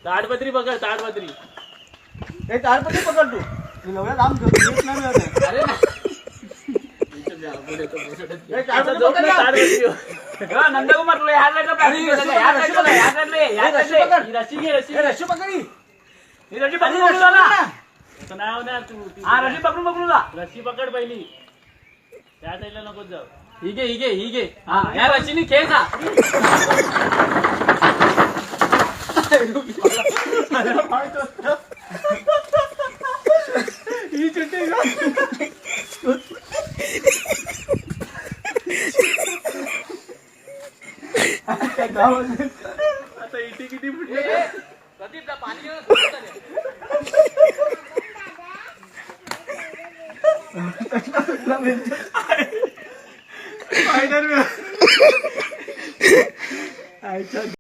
ताडपत्री पकड, ताडपत्री. हे ताडपत्री पकड तू. एवढ्या लांब घेत नाही मिळत. अरे नंदकुमार तुला ह्या लागलं रशी घे, रशी पकडी. रशी पकडून नाव ना तू. हा रशी पकडून पकडून जा. रशी पकड पहिली. त्या साईडला नको जाऊ. ही घे. हा या रशीनी खेळ जा. ही चुटी आता इथे किती फुटले. प्रदीप पाणी